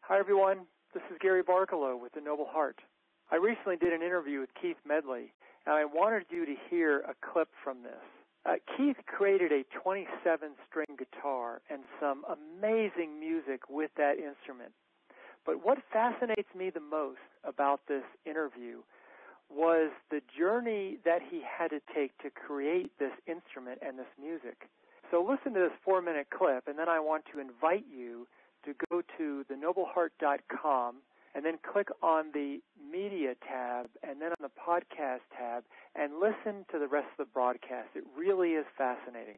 Hi, everyone. This is Gary Barkalow with The Noble Heart. I recently did an interview with Keith Medley, and I wanted you to hear a clip from this. Keith created a 27-string guitar and some amazing music with that instrument. But what fascinates me the most about this interview was the journey that he had to take to create this instrument and this music. So listen to this 4-minute clip, and then I want to invite you to go to thenobleheart.com and then click on the Media tab and then on the Podcast tab and listen to the rest of the broadcast. It really is fascinating.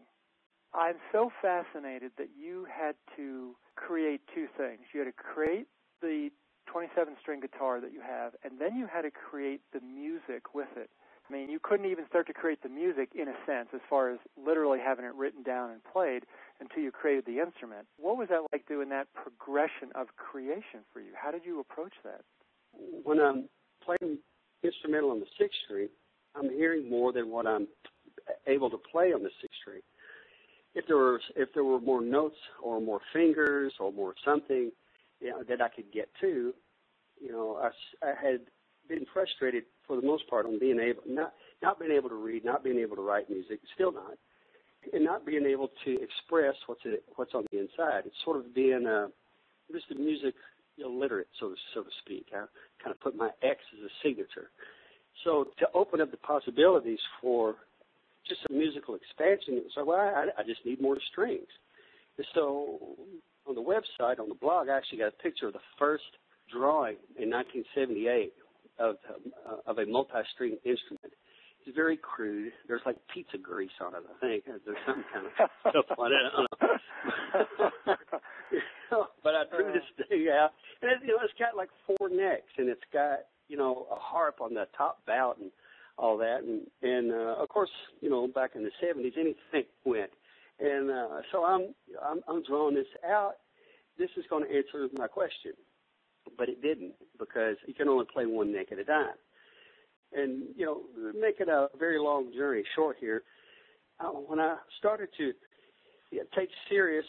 I'm so fascinated that you had to create two things. You had to create the 27-string guitar that you have, and then you had to create the music with it. I mean, you couldn't even start to create the music, in a sense, as far as literally having it written down and played until you created the instrument. What was that like, doing that progression of creation for you? How did you approach that? When I'm playing instrumental on the 6th string, I'm hearing more than what I'm able to play on the 6th string. If there were more notes or more fingers or more something that I could get to, I had been frustrated for the most part on being able not being able to read, not being able to write music, still not, and not being able to express what's on the inside. It's sort of being just a music illiterate, so to speak. I kind of put my X as a signature. So to open up the possibilities for just a musical expansion, it was like, well, I just need more strings. And so on the website, on the blog, I actually got a picture of the first drawing in 1978 of a multi-string instrument. It's very crude. There's like pizza grease on it, I think. There's some kind of stuff on it. I don't know. But I drew this thing out. And it's got like 4 necks, and it's got, a harp on the top bout and all that. And of course, back in the 70s, anything went. And so I'm drawing this out. This is going to answer my question. But it didn't, because you can only play 1 neck at a time. And, making a very long journey short here, when I started to take serious,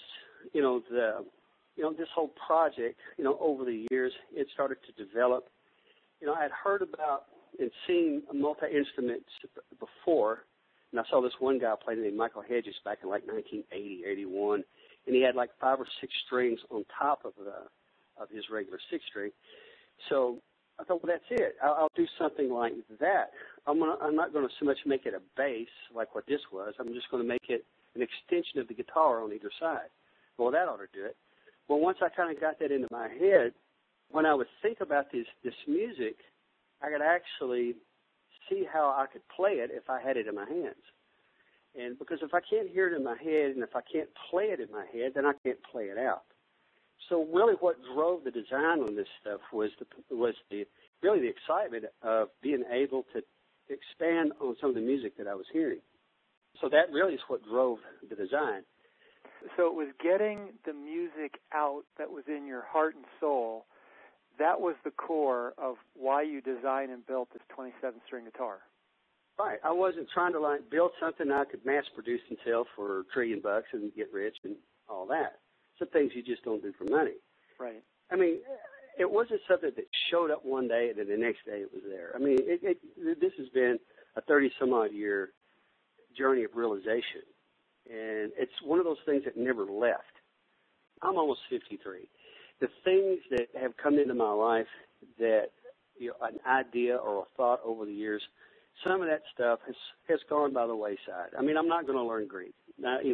this whole project, over the years, it started to develop. I'd heard about and seen multi-instruments before, and I saw this one guy play named Michael Hedges back in like 1980, 81, and he had like 5 or 6 strings on top of his regular 6th string. So I thought, well, that's it. I'll do something like that. I'm not going to so much make it a bass like what this was. I'm just going to make it an extension of the guitar on either side. Well, that ought to do it. Well, once I kind of got that into my head, when I would think about this music, I could actually see how I could play it if I had it in my hands. And because if I can't hear it in my head and if I can't play it in my head, then I can't play it out. So really what drove the design on this stuff was really the excitement of being able to expand on some of the music that I was hearing. So that really is what drove the design. So it was getting the music out that was in your heart and soul. That was the core of why you designed and built this 27-string guitar. Right. I wasn't trying to build something I could mass produce and sell for $1 trillion and get rich and all that. Some things you just don't do for money. Right. I mean, it wasn't something that showed up one day and then the next day it was there. I mean, this has been a 30-some-odd year journey of realization, and it's one of those things that never left. I'm almost 53. The things that have come into my life that, an idea or a thought over the years, some of that stuff has gone by the wayside. I mean, I'm not going to learn Greek. I'm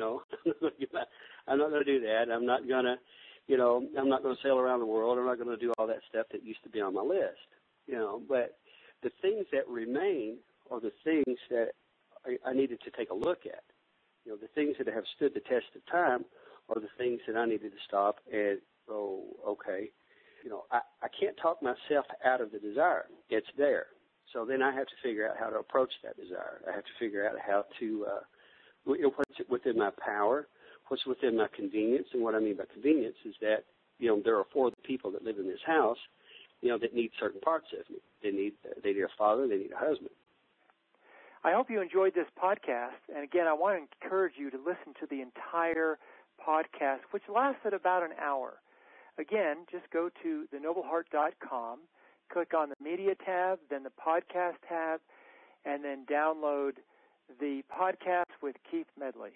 not going to do that. I'm not going to sail around the world. I'm not going to do all that stuff that used to be on my list. But the things that remain are the things that I needed to take a look at. The things that have stood the test of time are the things that I needed to stop and go, okay, I can't talk myself out of the desire. It's there. So then I have to figure out how to approach that desire. I have to figure out how to, what's within my power, what's within my convenience. And what I mean by convenience is that, there are 4 people that live in this house, that need certain parts of me. They need a father, they need a husband. I hope you enjoyed this podcast. And again, I want to encourage you to listen to the entire podcast, which lasted about an hour. Again, just go to thenobleheart.com, click on the Media tab, then the Podcast tab, and then download the podcast with Keith Medley.